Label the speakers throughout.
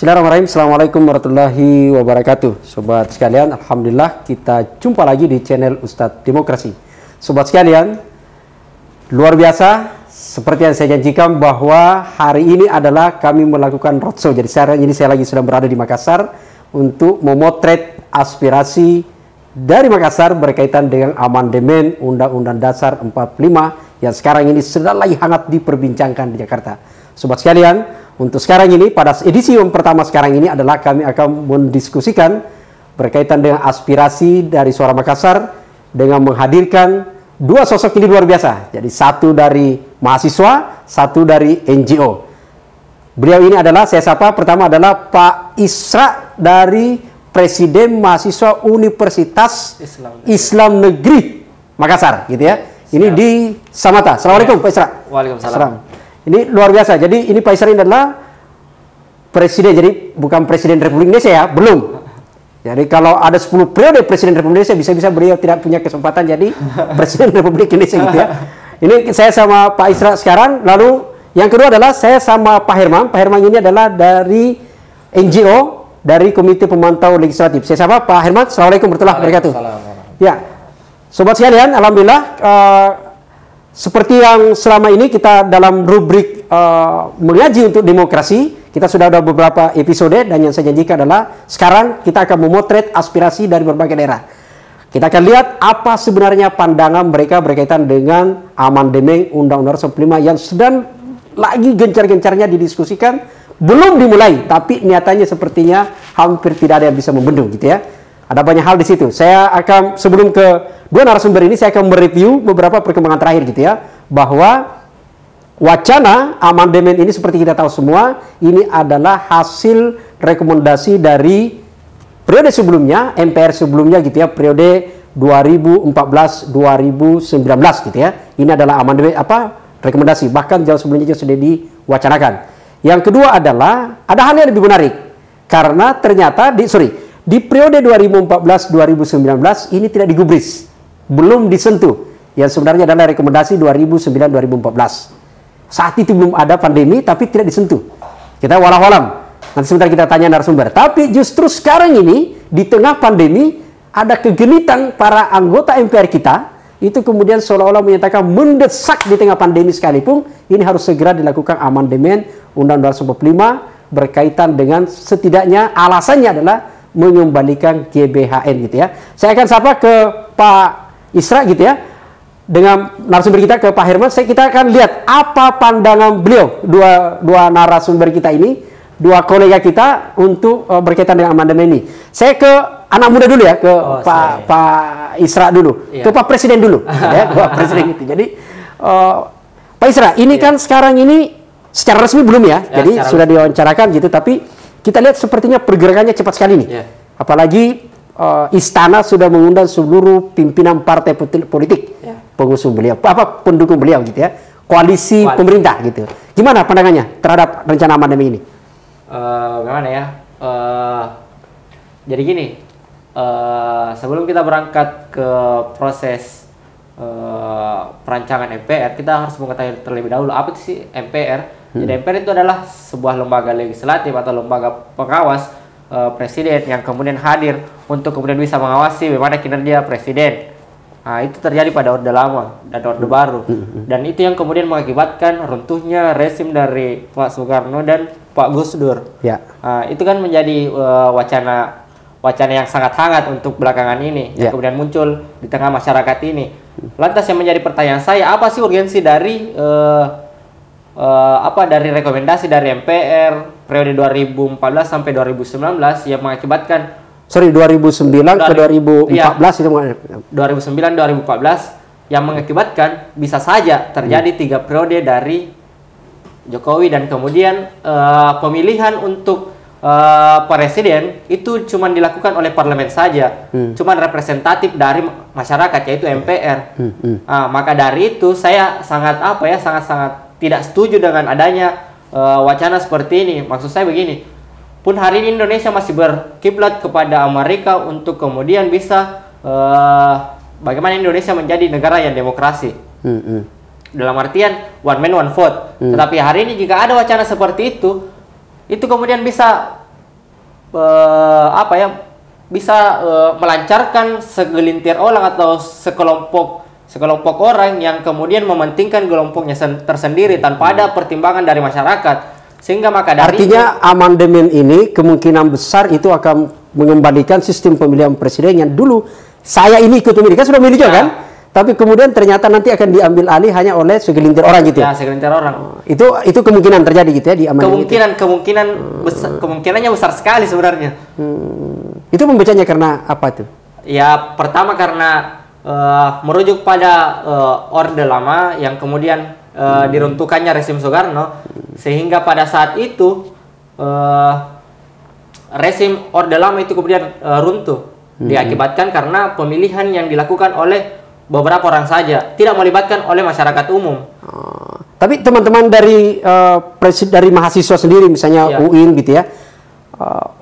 Speaker 1: Bismillahirrahmanirrahim. Assalamualaikum warahmatullahi wabarakatuh. Sobat sekalian, alhamdulillah kita jumpa lagi di channel Ustadz Demokrasi. Sobat sekalian, luar biasa. Seperti yang saya janjikan bahwa hari ini adalah kami melakukan roadshow. Jadi sekarang ini saya lagi sedang berada di Makassar untuk memotret aspirasi dari Makassar berkaitan dengan amandemen Undang-Undang Dasar 45 yang sekarang ini sedang lagi hangat diperbincangkan di Jakarta. Sobat sekalian, untuk sekarang ini pada edisi yang pertama sekarang ini adalah kami akan mendiskusikan berkaitan dengan aspirasi dari Suara Makassar dengan menghadirkan dua sosok ini luar biasa. Jadi satu dari mahasiswa, satu dari NGO. Beliau ini adalah, saya sapa pertama adalah Pak Isra dari Presiden Mahasiswa Universitas Islam Negeri Makassar, gitu ya. Ini di Samata. Assalamualaikum Pak Isra.
Speaker 2: Waalaikumsalam.
Speaker 1: Ini luar biasa. Jadi ini Pak Isra ini adalah presiden, jadi bukan presiden Republik Indonesia ya, belum. Jadi kalau ada 10 periode presiden Republik Indonesia, bisa-bisa beliau tidak punya kesempatan jadi presiden Republik Indonesia gitu ya. Ini saya sama Pak Isra sekarang. Lalu yang kedua adalah saya sama Pak Herman. Pak Herman ini adalah dari NGO, dari Komite Pemantau Legislatif. Saya sama Pak Herman. Assalamualaikum warahmatullahi wabarakatuh. Ya, sobat sekalian, alhamdulillah seperti yang selama ini kita dalam rubrik mengaji untuk demokrasi, kita sudah ada beberapa episode dan yang saya janjikan adalah sekarang kita akan memotret aspirasi dari berbagai daerah. Kita akan lihat apa sebenarnya pandangan mereka berkaitan dengan amandemen Undang-Undang 45 yang sedang lagi gencar-gencarnya didiskusikan, belum dimulai, tapi nyatanya sepertinya hampir tidak ada yang bisa membendung gitu ya. Ada banyak hal di situ. Saya akan, sebelum ke dua narasumber ini, saya akan mereview beberapa perkembangan terakhir gitu ya, bahwa wacana amandemen ini seperti kita tahu semua, ini adalah hasil rekomendasi dari periode sebelumnya, MPR sebelumnya gitu ya, periode 2014-2019 gitu ya. Ini adalah amandemen rekomendasi, bahkan jauh sebelumnya juga sudah diwacanakan. Yang kedua adalah ada hal yang lebih menarik, karena ternyata di periode 2014-2019 ini tidak digubris, belum disentuh. Yang sebenarnya adalah rekomendasi 2009-2014. Saat itu belum ada pandemi, tapi tidak disentuh. Kita walau-walam. Nanti sebentar kita tanya narasumber. Tapi justru sekarang ini, di tengah pandemi, ada kegenitan para anggota MPR kita, itu kemudian seolah-olah menyatakan mendesak di tengah pandemi sekalipun, ini harus segera dilakukan amandemen Undang-Undang 45 berkaitan dengan setidaknya alasannya adalah mengembalikan GBHN gitu ya. Saya akan sapa ke Pak Isra gitu ya. Dengan narasumber kita ke Pak Herman, kita akan lihat apa pandangan beliau, dua narasumber kita ini, dua kolega kita untuk berkaitan dengan amandemen ini. Saya ke anak muda dulu ya, ke Pak Isra dulu, ke Pak Presiden dulu, ya, Pak Presiden gitu. Jadi Pak Isra, ini kan sekarang ini secara resmi belum ya, jadi sudah diwawancarakan gitu, tapi kita lihat sepertinya pergerakannya cepat sekali nih. Apalagi istana sudah mengundang seluruh pimpinan partai politik, pengusung beliau, pendukung beliau gitu ya, koalisi pemerintah gitu. Gimana pandangannya terhadap rencana amandemen ini?
Speaker 2: Gimana ya? Jadi gini, sebelum kita berangkat ke proses perancangan MPR, kita harus mengetahui terlebih dahulu apa sih MPR. Jadi MPR itu adalah sebuah lembaga legislatif atau lembaga pengawas presiden yang kemudian hadir untuk kemudian bisa mengawasi bagaimana kinerja presiden. Nah, itu terjadi pada Orde Lama dan Orde Baru. Dan itu yang kemudian mengakibatkan runtuhnya rezim dari Pak Soekarno dan Pak Gus Dur. Nah, itu kan menjadi wacana yang sangat hangat untuk belakangan ini, yang kemudian muncul di tengah masyarakat ini. Lantas yang menjadi pertanyaan saya, apa sih urgensi dari dari rekomendasi dari MPR periode 2014 sampai 2019 yang mengakibatkan
Speaker 1: 2009 ke 2014 itu
Speaker 2: 2009-2014 yang mengakibatkan bisa saja terjadi 3 periode dari Jokowi dan kemudian pemilihan untuk presiden itu cuma dilakukan oleh parlemen saja, cuma representatif dari masyarakat yaitu MPR. Maka dari itu saya sangat tidak setuju dengan adanya wacana seperti ini. Maksud saya begini, pun hari ini Indonesia masih berkiblat kepada Amerika untuk kemudian bisa bagaimana Indonesia menjadi negara yang demokrasi. Dalam artian one man one vote. Tetapi hari ini jika ada wacana seperti itu kemudian bisa apa ya, bisa melancarkan segelintir orang atau sekelompok orang yang kemudian mementingkan kelompoknya tersendiri tanpa ada pertimbangan dari masyarakat. Sehingga maka dari
Speaker 1: artinya amandemen ini kemungkinan besar itu akan mengembalikan sistem pemilihan presiden yang dulu saya ini ikut memilih, kan sudah memilih juga kan? Tapi kemudian ternyata nanti akan diambil alih hanya oleh segelintir orang gitu
Speaker 2: ya. Segelintir orang.
Speaker 1: Itu kemungkinan terjadi gitu ya di amandemen.
Speaker 2: Kemungkinannya besar sekali sebenarnya.
Speaker 1: Itu membacanya karena apa tuh?
Speaker 2: Ya, pertama karena merujuk pada Orde Lama yang kemudian diruntuhkannya rezim Soekarno, sehingga pada saat itu rezim Orde Lama itu kemudian runtuh, diakibatkan karena pemilihan yang dilakukan oleh beberapa orang saja, tidak melibatkan oleh masyarakat umum.
Speaker 1: Tapi teman-teman dari dari mahasiswa sendiri, misalnya UIN gitu ya,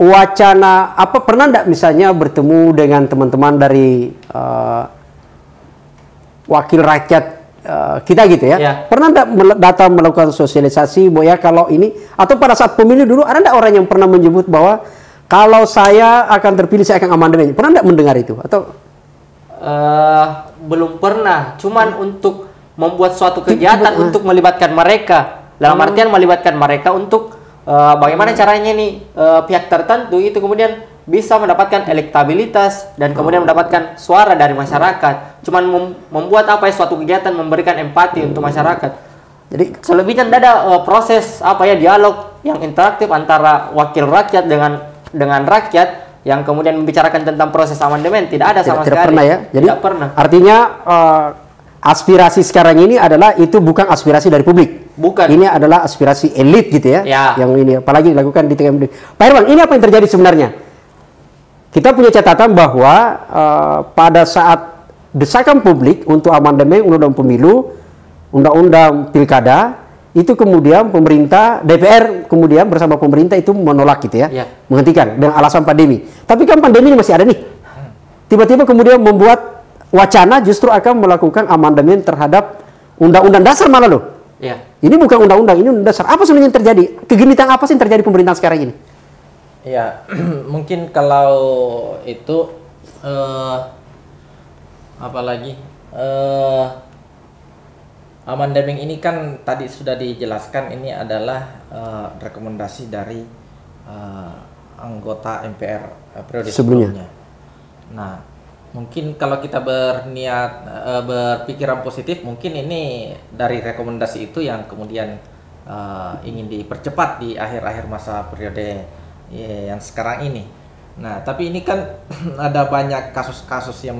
Speaker 1: wacana apa, pernah enggak misalnya bertemu dengan teman-teman dari wakil rakyat kita gitu ya? Pernah enggak datang melakukan sosialisasi bahwa ya kalau ini, atau pada saat pemilu dulu ada enggak orang yang pernah menyebut bahwa kalau saya akan terpilih saya akan amandemen? Pernah enggak mendengar itu atau?
Speaker 2: Belum pernah, cuman untuk membuat suatu kegiatan untuk melibatkan mereka, dalam artian melibatkan mereka untuk bagaimana caranya nih pihak tertentu itu kemudian bisa mendapatkan elektabilitas dan kemudian mendapatkan suara dari masyarakat. Cuman membuat apa ya, suatu kegiatan memberikan empati untuk masyarakat. Jadi selebihnya tidak ada proses apa ya, dialog yang interaktif antara wakil rakyat dengan rakyat yang kemudian membicarakan tentang proses amandemen. Tidak ada sama sekali.
Speaker 1: Tidak pernah ya. Jadi
Speaker 2: tidak pernah.
Speaker 1: Artinya aspirasi sekarang ini adalah itu bukan aspirasi dari publik.
Speaker 2: Bukan.
Speaker 1: Ini adalah aspirasi elit gitu ya. Yang ini apalagi dilakukan di tengah. Pak Herman, ini apa yang terjadi sebenarnya? Kita punya catatan bahwa pada saat desakan publik untuk amandemen undang-undang pemilu, undang-undang pilkada, itu kemudian pemerintah, DPR kemudian bersama pemerintah itu menolak gitu ya, menghentikan dengan alasan pandemi. Tapi kan pandemi ini masih ada nih. Tiba-tiba kemudian membuat wacana justru akan melakukan amandemen terhadap undang-undang dasar malah loh. Ini bukan undang-undang, ini undang dasar. Apa sebenarnya yang terjadi? Kegenitan apa sih yang terjadi pemerintahan sekarang ini?
Speaker 3: Ya, mungkin kalau itu apalagi amandemen ini kan tadi sudah dijelaskan, ini adalah rekomendasi dari anggota MPR periode sebelumnya. Nah, mungkin kalau kita berniat berpikiran positif, mungkin ini dari rekomendasi itu yang kemudian ingin dipercepat di akhir-akhir masa periode yang sekarang ini. Nah, tapi ini kan ada banyak kasus-kasus yang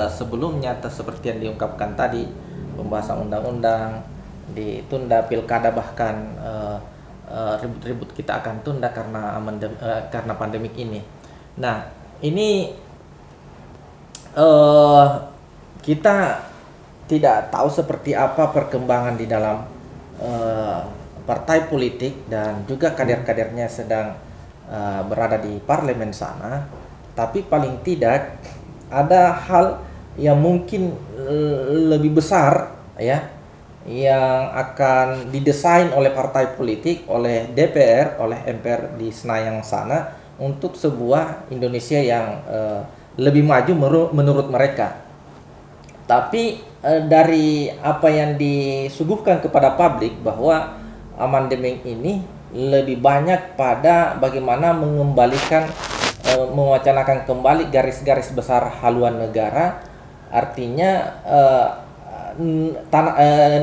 Speaker 3: sebelumnya seperti yang diungkapkan tadi, pembahasan undang-undang ditunda, pilkada bahkan ribut-ribut kita akan tunda karena pandemik ini. Nah, ini kita tidak tahu seperti apa perkembangan di dalam partai politik dan juga kader-kadernya sedang berada di parlemen sana, tapi paling tidak ada hal yang mungkin lebih besar ya, yang akan didesain oleh partai politik, oleh DPR, oleh MPR di Senayan sana untuk sebuah Indonesia yang lebih maju menurut mereka. Tapi dari apa yang disuguhkan kepada publik bahwa amandemen ini lebih banyak pada bagaimana mengembalikan, mewacanakan kembali garis-garis besar haluan negara. Artinya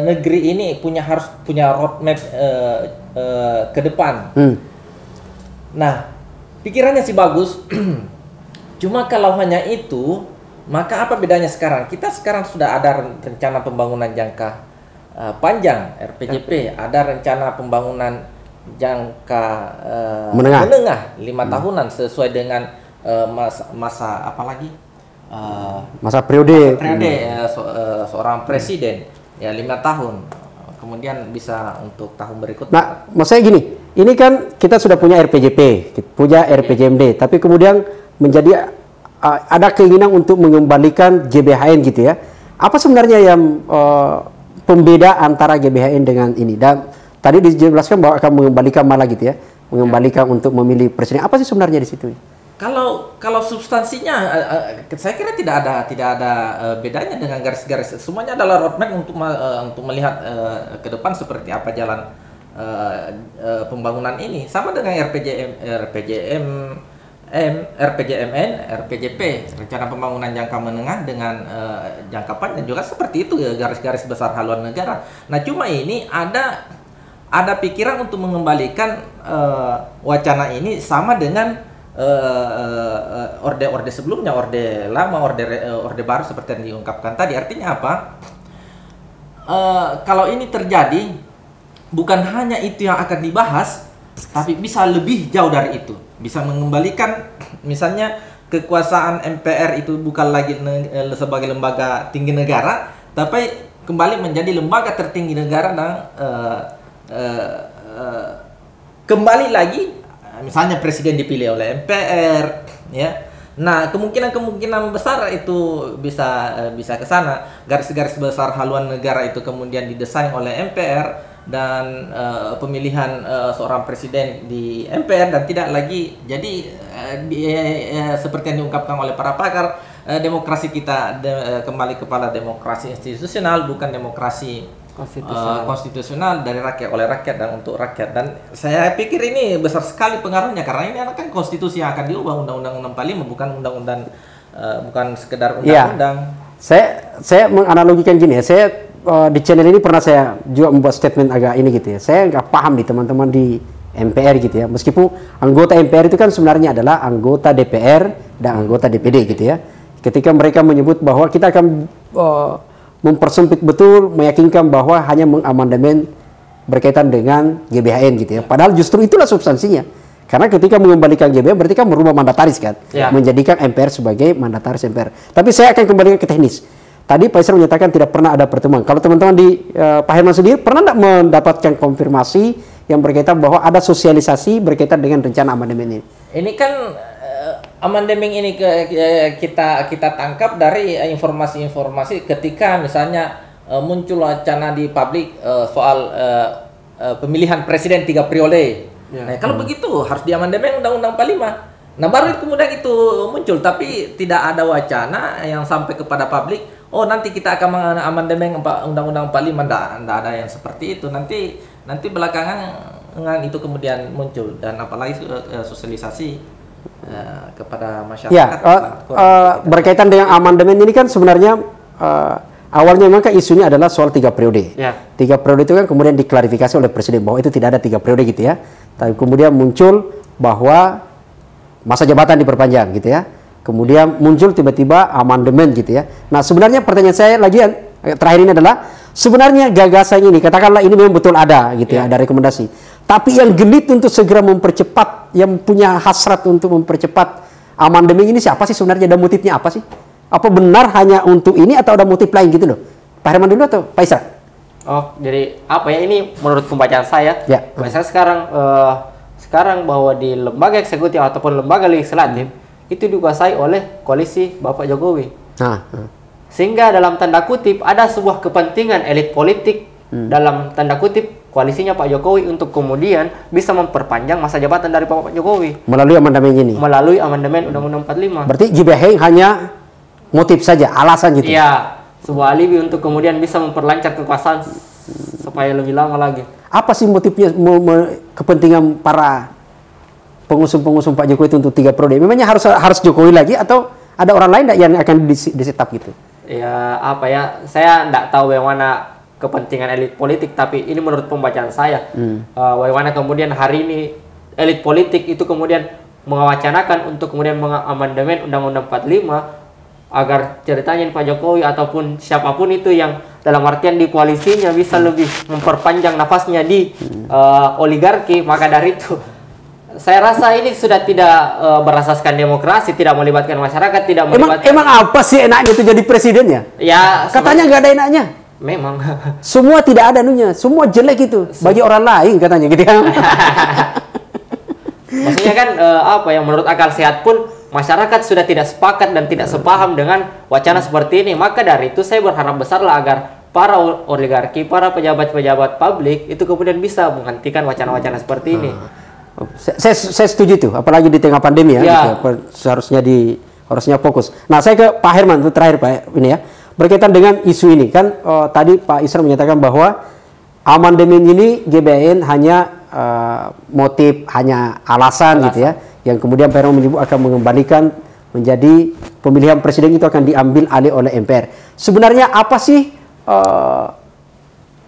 Speaker 3: negeri ini harus punya roadmap ke depan. Nah, pikirannya sih bagus. Cuma kalau hanya itu, maka apa bedanya sekarang? Kita sekarang sudah ada rencana pembangunan jangka panjang RPJP, ada rencana pembangunan jangka menengah 5 tahunan sesuai dengan masa apa lagi?
Speaker 1: Masa periode
Speaker 3: seorang presiden ya 5 tahun, kemudian bisa untuk tahun berikutnya.
Speaker 1: Nah, maksudnya gini, ini kan kita sudah punya RPJP, punya RPJMD, tapi kemudian menjadi ada keinginan untuk mengembalikan GBHN gitu ya. Apa sebenarnya yang pembeda antara GBHN dengan ini? Dan tadi dijelaskan bahwa akan mengembalikan malah gitu ya. mengembalikan untuk memilih presiden. Apa sih sebenarnya di situ?
Speaker 3: Kalau substansinya, saya kira tidak ada bedanya dengan garis-garis. Semuanya adalah roadmap untuk melihat ke depan seperti apa jalan pembangunan ini. Sama dengan RPJMN, RPJP, rencana pembangunan jangka menengah dengan jangka panjang juga seperti itu, garis-garis besar haluan negara. Nah, cuma ini ada pikiran untuk mengembalikan wacana ini sama dengan orde sebelumnya, orde lama, orde baru seperti yang diungkapkan tadi. Artinya apa? Kalau ini terjadi, bukan hanya itu yang akan dibahas, tapi bisa lebih jauh dari itu. Bisa mengembalikan, misalnya kekuasaan MPR itu bukan lagi sebagai lembaga tinggi negara, tapi kembali menjadi lembaga tertinggi negara dan kembali lagi. Misalnya presiden dipilih oleh MPR, ya. Nah, kemungkinan besar itu bisa ke sana. Garis-garis besar haluan negara itu kemudian didesain oleh MPR dan pemilihan seorang presiden di MPR, dan tidak lagi jadi seperti yang diungkapkan oleh para pakar, demokrasi kita kembali kepada demokrasi institusional, bukan demokrasi konstitusional dari rakyat, oleh rakyat dan untuk rakyat. Dan saya pikir ini besar sekali pengaruhnya, karena ini kan konstitusi yang akan diubah, Undang-Undang 45, bukan undang-undang, bukan sekedar undang-undang.
Speaker 1: Ya. Saya menganalogikan gini ya, saya di channel ini pernah saya juga membuat statement agak ini gitu ya. Saya nggak paham nih teman-teman di MPR gitu ya. Meskipun anggota MPR itu kan sebenarnya adalah anggota DPR dan anggota DPD gitu ya. Ketika mereka menyebut bahwa kita akan mempersempit betul, meyakinkan bahwa hanya mengamandemen berkaitan dengan GBHN gitu ya. Padahal justru itulah substansinya. Karena ketika mengembalikan GBHN berarti kan merubah mandataris kan, menjadikan MPR sebagai mandataris MPR. Tapi saya akan kembali ke teknis. Tadi Pak Isra menyatakan tidak pernah ada pertemuan. Kalau teman-teman di Pak Herman sendiri pernah tidak mendapatkan konfirmasi yang berkaitan bahwa ada sosialisasi berkaitan dengan rencana amandemen ini?
Speaker 3: Ini kan amandemen ini kita tangkap dari informasi-informasi ketika misalnya muncul wacana di publik soal pemilihan presiden 3 periode. Nah, kalau begitu harus diamandemen Undang-Undang 45. Nah, baru kemudian itu muncul, tapi tidak ada wacana yang sampai kepada publik, oh nanti kita akan mengamandemen Undang-Undang 45. Tidak ada yang seperti itu. Nanti belakangan itu kemudian muncul, dan apalagi sosialisasi kepada masyarakat.
Speaker 1: Ya, berkaitan dengan amandemen ini kan sebenarnya awalnya memang isunya adalah soal 3 periode. 3 periode itu kan kemudian diklarifikasi oleh presiden bahwa itu tidak ada 3 periode gitu ya. Tapi kemudian muncul bahwa masa jabatan diperpanjang gitu ya. Kemudian muncul tiba-tiba amandemen gitu ya. Nah, sebenarnya pertanyaan saya lagi yang terakhir ini adalah sebenarnya gagasan ini, katakanlah ini memang betul ada gitu ya, ada rekomendasi. Tapi yang genit untuk segera mempercepat, yang punya hasrat untuk mempercepat amandemen ini siapa sih sebenarnya, dan motifnya apa sih? Apa benar hanya untuk ini atau ada motif lain gitu loh? Pak Herman dulu atau Pak Isra?
Speaker 2: Oh, jadi apa ya, ini menurut pembacaan saya,
Speaker 1: ya.
Speaker 2: Misalnya sekarang bahwa di lembaga eksekutif ataupun lembaga legislatif itu dikuasai oleh koalisi Bapak Jokowi. Sehingga dalam tanda kutip ada sebuah kepentingan elit politik dalam tanda kutip koalisinya Pak Jokowi untuk kemudian bisa memperpanjang masa jabatan dari Pak Jokowi
Speaker 1: melalui amandemen ini.
Speaker 2: Melalui amandemen Undang-Undang 45.
Speaker 1: Berarti GBHN hanya motif saja, alasan gitu.
Speaker 2: Iya, sebuah alibi untuk kemudian bisa memperlancar kekuasaan supaya lebih lama lagi.
Speaker 1: Apa sih motifnya, kepentingan para pengusung Pak Jokowi itu untuk 3 periode? Memangnya harus Jokowi lagi atau ada orang lain yang akan disetap gitu?
Speaker 2: Ya, apa ya, saya tidak tahu bagaimana kepentingan elit politik, tapi ini menurut pembacaan saya. Bagaimana kemudian hari ini elit politik itu kemudian mewacanakan untuk kemudian mengamandemen Undang-Undang 45 agar ceritanya Pak Jokowi ataupun siapapun itu yang dalam artian di koalisinya bisa lebih memperpanjang nafasnya di oligarki. Maka dari itu saya rasa ini sudah tidak berasaskan demokrasi, tidak melibatkan masyarakat, tidak melibatkan.
Speaker 1: Emang apa sih enaknya itu jadi presidennya?
Speaker 2: Ya,
Speaker 1: katanya nggak ada enaknya.
Speaker 2: Memang
Speaker 1: semua tidak ada nunya, semua jelek itu bagi orang lain katanya gitu ya.
Speaker 2: Maksudnya kan apa yang menurut akal sehat pun masyarakat sudah tidak sepakat dan tidak sepaham dengan wacana seperti ini. Maka dari itu saya berharap besarlah agar para oligarki, para pejabat-pejabat publik itu kemudian bisa menghentikan wacana-wacana seperti ini.
Speaker 1: Saya setuju itu, apalagi di tengah pandemi ya, gitu. Harusnya fokus. Nah, saya ke Pak Herman itu terakhir Pak ini ya, berkaitan dengan isu ini kan tadi Pak Isra menyatakan bahwa amandemen ini GBHN hanya motif, hanya alasan gitu ya, yang kemudian Pak Herman menyebut akan mengembalikan menjadi pemilihan presiden itu akan diambil alih oleh MPR. Sebenarnya apa sih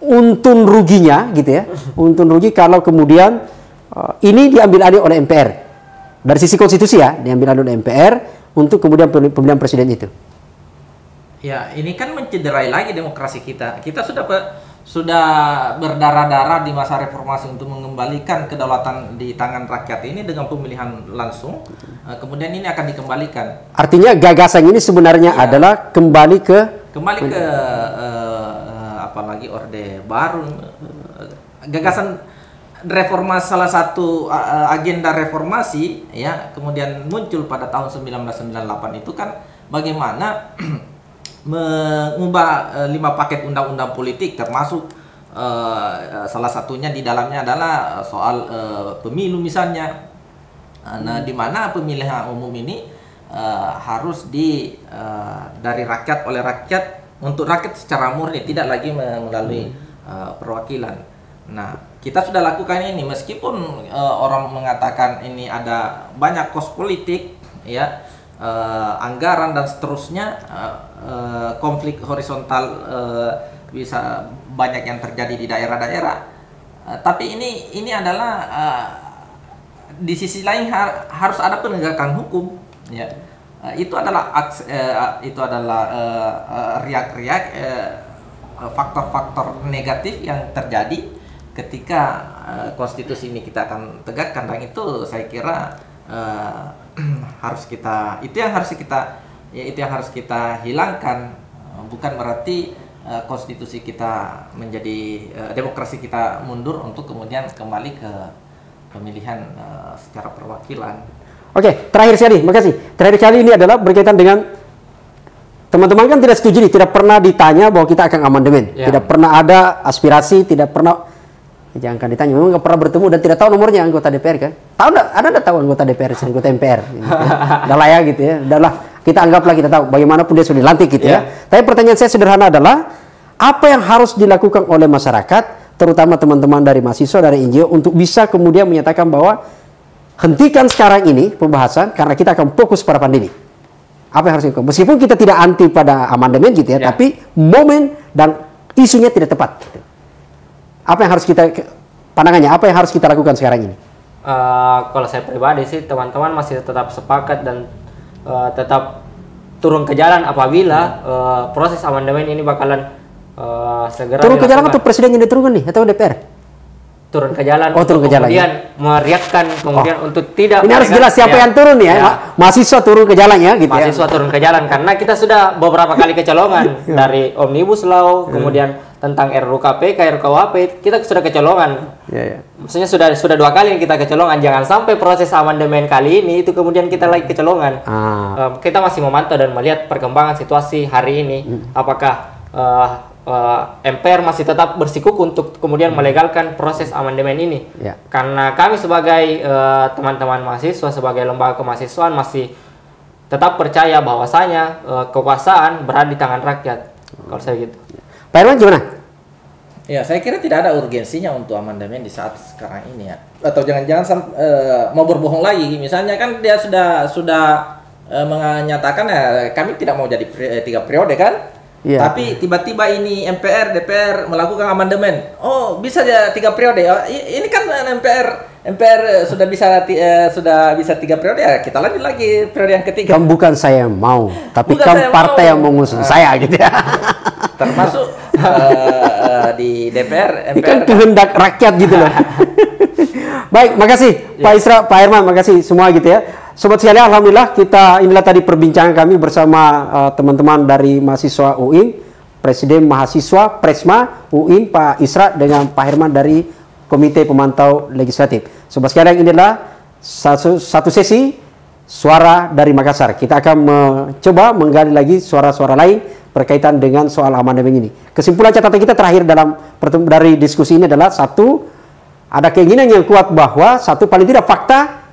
Speaker 1: untung ruginya gitu ya? Untung rugi kalau kemudian ini diambil alih oleh MPR. Dari sisi konstitusi ya, diambil alih oleh MPR untuk kemudian pemilihan presiden itu.
Speaker 3: Ya, ini kan mencederai lagi demokrasi kita. Kita sudah berdarah-darah di masa reformasi untuk mengembalikan kedaulatan di tangan rakyat ini dengan pemilihan langsung. Kemudian ini akan dikembalikan.
Speaker 1: Artinya gagasan ini sebenarnya adalah kembali ke
Speaker 3: apalagi Orde Baru. Gagasan reformasi, salah satu agenda reformasi ya, kemudian muncul pada tahun 1998 itu kan bagaimana mengubah 5 paket undang-undang politik, termasuk salah satunya di dalamnya adalah soal pemilu misalnya. Nah, di mana pemilihan umum ini harus dari rakyat, oleh rakyat, untuk rakyat secara murni, tidak lagi melalui perwakilan. Nah, kita sudah lakukan ini meskipun orang mengatakan ini ada banyak kos politik ya, anggaran dan seterusnya, konflik horizontal bisa banyak yang terjadi di daerah-daerah, tapi ini adalah di sisi lain harus ada penegakan hukum ya. Itu adalah riak-riak faktor-faktor negatif yang terjadi ketika konstitusi ini kita akan tegakkan, dan itu saya kira itu yang harus kita hilangkan. Bukan berarti konstitusi kita menjadi demokrasi kita mundur untuk kemudian kembali ke pemilihan secara perwakilan.
Speaker 1: Oke, terakhir sekali, makasih. Terakhir kali ini adalah berkaitan dengan teman-teman kan tidak setuju nih, tidak pernah ditanya bahwa kita akan amandemen, tidak pernah ada aspirasi, tidak pernah, jangan ditanya, memang nggak pernah bertemu dan tidak tahu nomornya anggota DPR kan? Tahu nggak? Ada nggak tahu anggota DPR, anggota MPR? Gitu, ya. Udah lah ya gitu ya, udahlah kita anggaplah kita tahu, bagaimanapun dia sudah dilantik gitu ya. Tapi pertanyaan saya sederhana adalah apa yang harus dilakukan oleh masyarakat, terutama teman-teman dari mahasiswa, dari NGO, untuk bisa kemudian menyatakan bahwa hentikan sekarang ini pembahasan karena kita akan fokus pada pandemi. Apa yang harus dilakukan? Meskipun kita tidak anti pada amandemen gitu ya, tapi momen dan isunya tidak tepat. Gitu. Apa yang harus kita, pandangannya, apa yang harus kita lakukan sekarang ini?
Speaker 2: Kalau saya pribadi sih, teman-teman masih tetap sepakat dan tetap turun ke jalan apabila proses amandemen ini bakalan segera
Speaker 1: turun ke jalan atau presiden yang diturunkan nih atau DPR?
Speaker 2: Turun ke jalan,
Speaker 1: turun ke jalan,
Speaker 2: kemudian meriakkan, kemudian untuk tidak.
Speaker 1: Ini harus jelas siapa yang turun ya. Mahasiswa turun ke jalan ya, gitu.
Speaker 2: Mahasiswa turun ke jalan karena kita sudah beberapa kali kecolongan dari Omnibus Law, kemudian tentang RUKP, RKUHP, kita sudah kecolongan. Maksudnya sudah 2 kali kita kecolongan. Jangan sampai proses amandemen kali ini itu kemudian kita lagi kecolongan. Kita masih memantau dan melihat perkembangan situasi hari ini. Apakah MPR masih tetap bersikukuh untuk kemudian melegalkan proses amandemen ini, karena kami sebagai teman-teman mahasiswa, sebagai lembaga kemahasiswaan masih tetap percaya bahwasanya kekuasaan berada di tangan rakyat. Kalau saya gitu.
Speaker 1: Pak Herman gimana?
Speaker 3: Ya, saya kira tidak ada urgensinya untuk amandemen di saat sekarang ini ya. Atau jangan-jangan mau berbohong lagi. Misalnya kan dia sudah menyatakan kami tidak mau jadi 3 periode kan? Tapi tiba-tiba ini MPR, DPR melakukan amandemen. Oh, bisa aja 3 periode. Ini kan MPR sudah bisa 3 periode ya. Kita lanjut lagi periode yang ketiga.
Speaker 1: Kan bukan saya yang mau, tapi kan partai yang mengusung saya gitu ya.
Speaker 3: Termasuk di DPR, MPR.
Speaker 1: Ini kan kehendak rakyat gitu loh. Baik, makasih Pak Isra, Pak Herman, makasih semua gitu ya. Sobat sekalian, alhamdulillah inilah tadi perbincangan kami bersama teman-teman dari mahasiswa UIN, Presiden Mahasiswa Presma UIN Pak Isra dengan Pak Herman dari Komite Pemantau Legislatif. Sobat sekalian, inilah satu sesi suara dari Makassar. Kita akan mencoba menggali lagi suara-suara lain berkaitan dengan soal amandemen ini. Kesimpulan catatan kita terakhir dari diskusi ini adalah satu, ada keinginan yang kuat bahwa satu paling tidak fakta,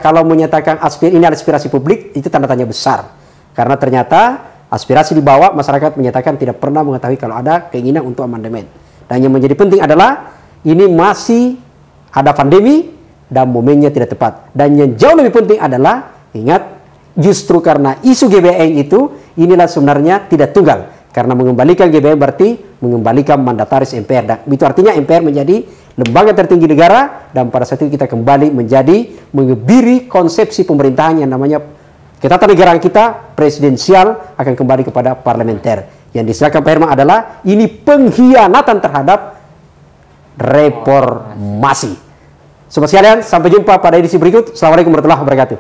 Speaker 1: kalau menyatakan ini aspirasi publik, itu tanda tanya besar. Karena ternyata aspirasi di bawah masyarakat menyatakan tidak pernah mengetahui kalau ada keinginan untuk amandemen. Dan yang menjadi penting adalah ini masih ada pandemi dan momennya tidak tepat. Dan yang jauh lebih penting adalah, ingat, justru karena isu GBN itu, inilah sebenarnya tidak tunggal. Karena mengembalikan GBN berarti mengembalikan mandataris MPR. Dan itu artinya MPR menjadi lembaga tertinggi negara, dan pada saat itu kita kembali menjadi mengebiri konsepsi pemerintahan yang namanya ketatanegaraan kita presidensial akan kembali kepada parlementer. Yang disilakan Pak Herman adalah ini pengkhianatan terhadap reformasi. Sobat sekalian, sampai jumpa pada edisi berikut. Assalamualaikum warahmatullahi wabarakatuh.